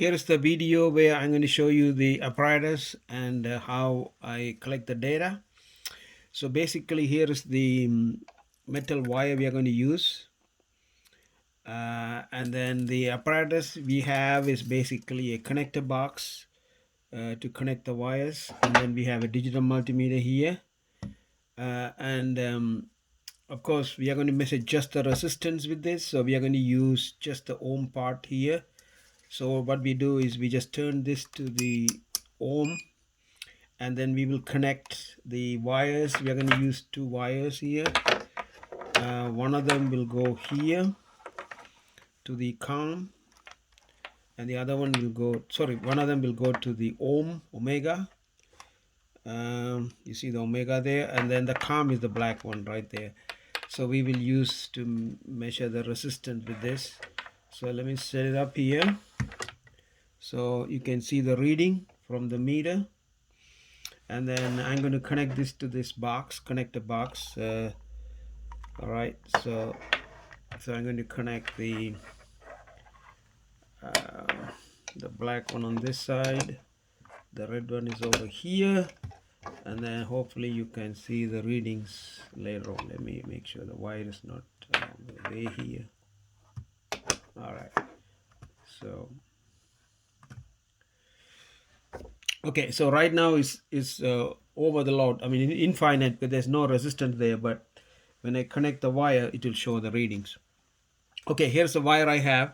Here is the video where I'm going to show you the apparatus and how I collect the data. So basically here is the metal wire we are going to use. And then the apparatus we have is basically a connector box to connect the wires. And then we have a digital multimeter here. Of course, we are going to measure just the resistance with this. So we are going to use just the ohm part here. So what we do is we just turn this to the ohm, and then we will connect the wires. We are going to use two wires here. One of them will go here to the COM, and the other one will go, one of them will go to the omega. You see the omega there, and then the COM is the black one right there. So we will use to measure the resistance with this. So let me set it up here so you can see the reading from the meter. And then I'm going to connect this to this box, connector box. All right, so I'm going to connect the black one on this side, the red one is over here, and then hopefully you can see the readings later on. Let me make sure the wire is not way here. All right, so okay, so right now is over the load. I mean infinite, but there's no resistance there, but when I connect the wire it will show the readings. Okay, here's the wire I have.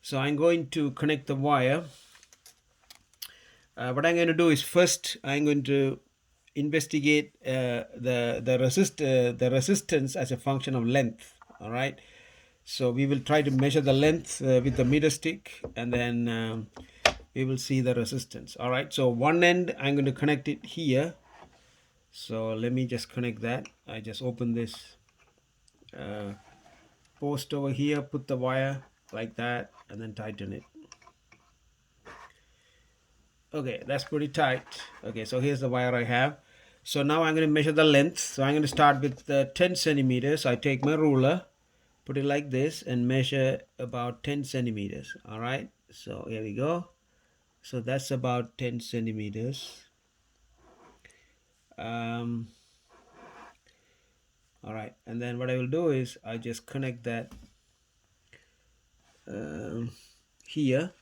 So I'm going to connect the wire. What I'm going to do is first I'm going to investigate the resistance as a function of length. All right, so we will try to measure the length with the meter stick, and then we will see the resistance. All right, so one end I'm going to connect it here. So let me just connect that. I just open this post over here, put the wire like that, and then tighten it. Okay, that's pretty tight. Okay, so here's the wire I have. So now I'm going to measure the length. So I'm going to start with 10 centimeters. I take my ruler, put it like this, and measure about 10 centimeters. All right, so here we go. So that's about 10 centimeters. All right, and then what I will do is I just connect that here.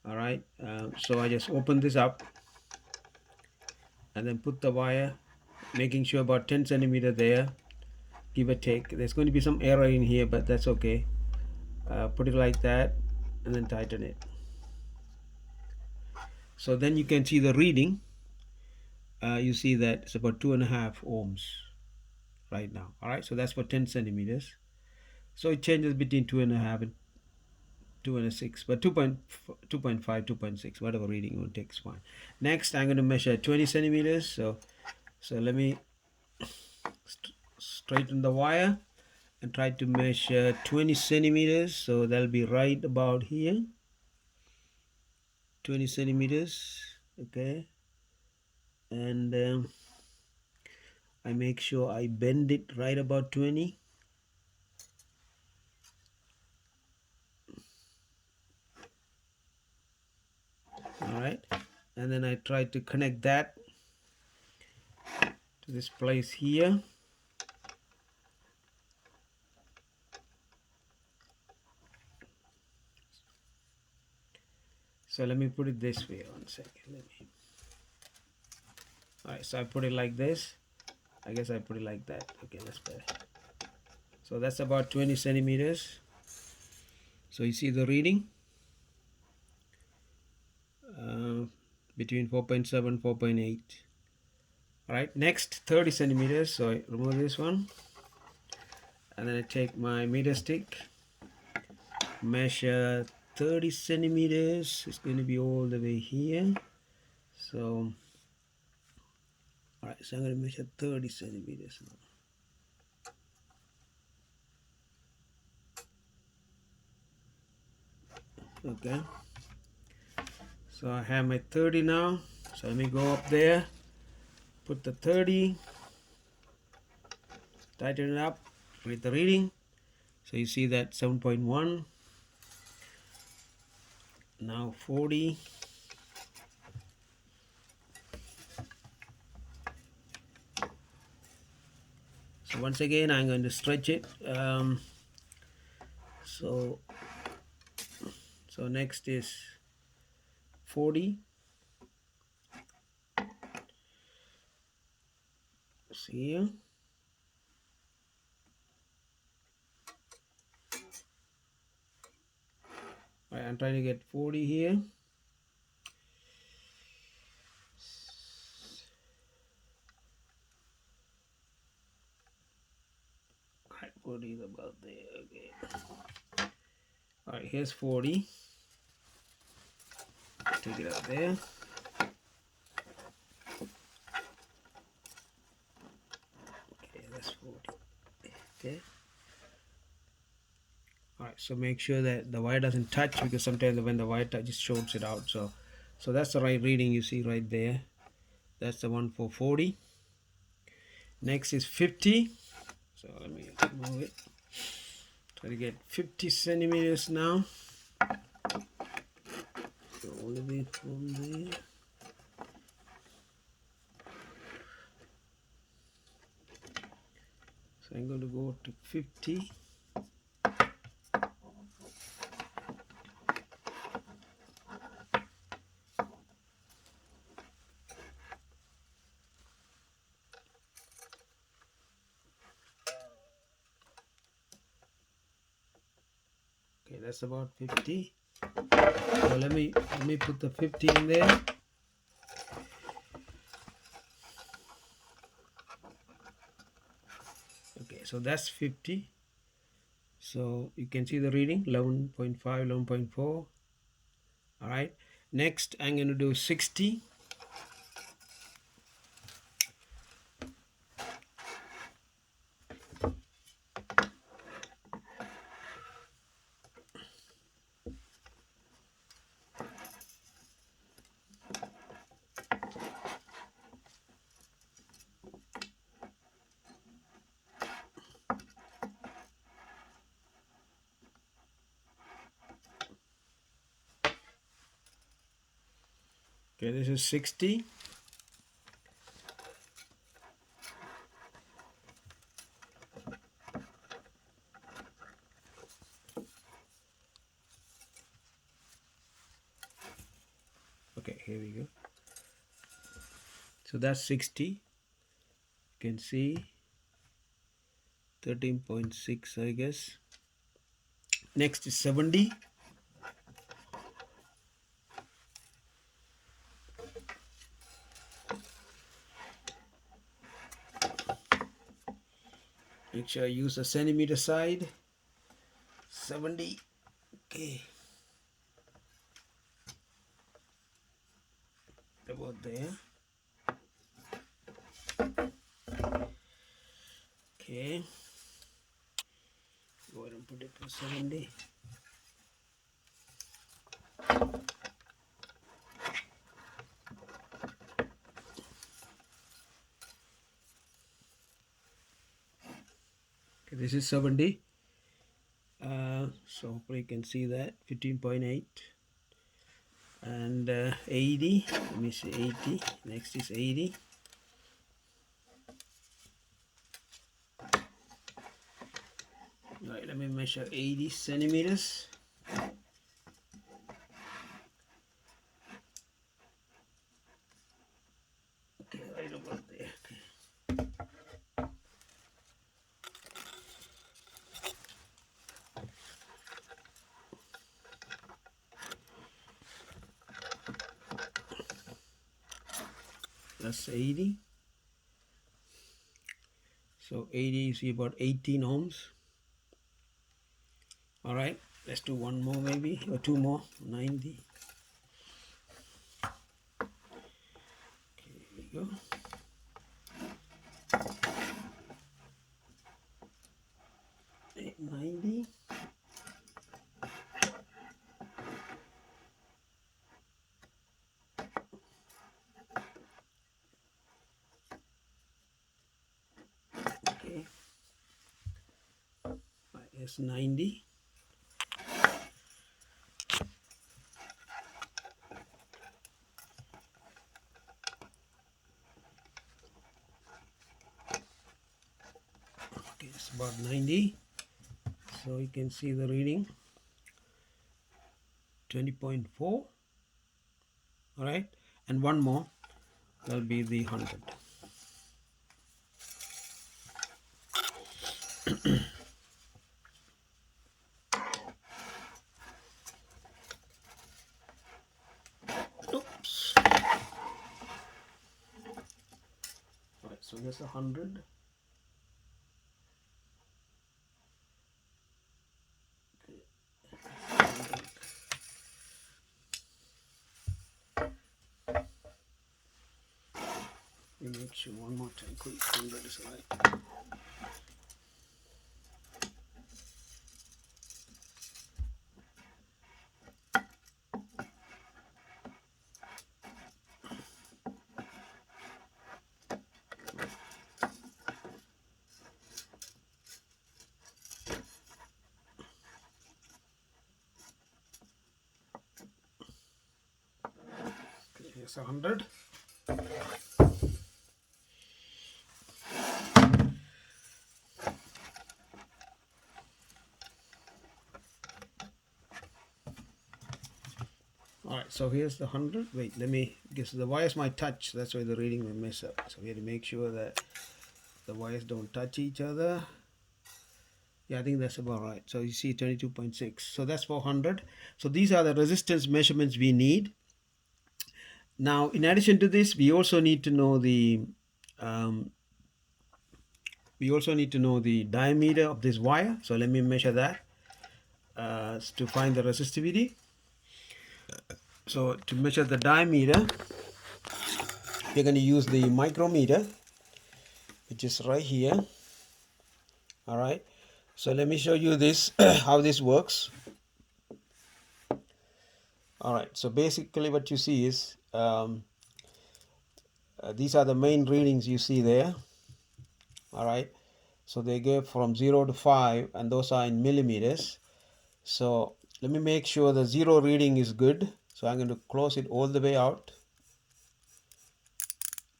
All right, so I just open this up and then put the wire, making sure about 10 centimeter there, give or take. There's going to be some error in here, but that's okay. Put it like that and then tighten it. So then you can see the reading. You see that it's about 2.5 ohms right now. All right, so that's for 10 centimeters. So it changes between 2.5 and 2.6, but 2.5, 2.6, whatever reading you want to take is fine. Next, I'm going to measure 20 centimeters. So let me straighten the wire and try to measure 20 centimeters. So that'll be right about here. 20 centimeters. Okay, and I make sure I bend it right about 20. All right, and then I try to connect that to this place here. So let me put it this way. 1 second. All right, so I put it like this. I guess I put it like that. Okay, that's better. So that's about 20 centimeters. So you see the reading between 4.7 4.8. All right, next 30 centimeters. So I remove this one, and then I take my meter stick, measure 30 centimeters. It's going to be all the way here. So all right, so I'm going to measure 30 centimeters now. Okay, so I have my 30 now. So let me go up there, put the 30, tighten it up, read the reading. So you see that 7.1. Now 40. So once again, I'm going to stretch it. So next is 40. See here. All right, I'm trying to get 40 here. All right, 40 is about there. Okay. All right, here's 40. Take it out there. Okay, that's 40. Okay. All right, so make sure that the wire doesn't touch, because sometimes when the wire touches, shorts it out. So that's the right reading you see right there. That's the one for 40. Next is 50. So let me move it. Try to get 50 centimeters now. So all of it from there. So I'm going to go to 50. Okay, that's about 50. So let me put the 50 in there. Okay, so that's 50. So you can see the reading 11.5, 11.4. All right, next I'm going to do 60. Okay, this is 60. Okay, here we go. So that's 60. You can see 13.6, I guess. Next is 70. Make sure I use a centimeter side. 70. Okay, about there. Okay, go ahead and put it to 70. Okay, this is 70. So hopefully you can see that 15.8. And 80. Let me see, 80. Next is 80. All right, let me measure 80 centimeters. Okay, right about there. That's 80. So 80, you see about 18 ohms. All right, let's do one more maybe, or two more. 90. Okay, here we go. Okay, 90. Okay. Right, that's 90. about 90. So you can see the reading 20.4. All right, and one more, that'll be the 100. Oops. All right, so here's the 100. Let me make sure one more time, quick, 100 is right. Okay, here's 100. All right, so here's the 100. Wait, let me, because the wires might touch, that's why the reading may mess up. So we have to make sure that the wires don't touch each other. Yeah, I think that's about right. So you see 22.6. So that's 400. So these are the resistance measurements we need. Now, in addition to this, we also need to know the diameter of this wire. So let me measure that to find the resistivity. So to measure the diameter, we're going to use the micrometer, which is right here. All right. So let me show you this how this works. All right. So basically, what you see is these are the main readings you see there. All right, so they give from 0 to 5, and those are in millimeters. So let me make sure the 0 reading is good. So I'm going to close it all the way out.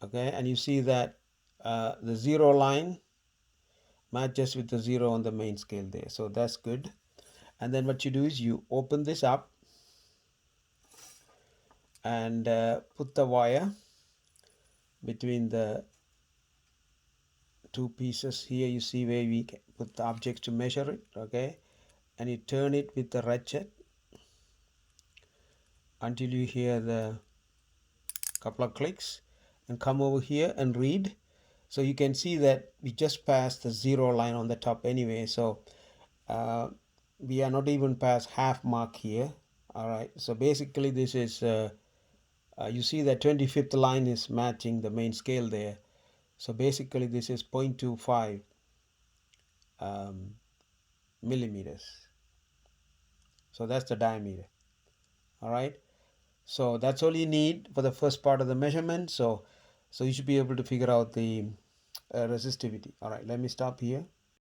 Okay, and you see that the 0 line matches with the 0 on the main scale there. So that's good. And then what you do is you open this up and put the wire between the two pieces here. You see where we put the objects to measure it. Okay, and you turn it with the ratchet until you hear the couple of clicks, and come over here and read. So you can see that we just passed the 0 line on the top anyway, so we are not even past half mark here. All right, so basically this is you see that 25th line is matching the main scale there. So basically this is 0.25 millimeters. So that's the diameter. All right, so that's all you need for the first part of the measurement. So you should be able to figure out the resistivity. All right, let me stop here.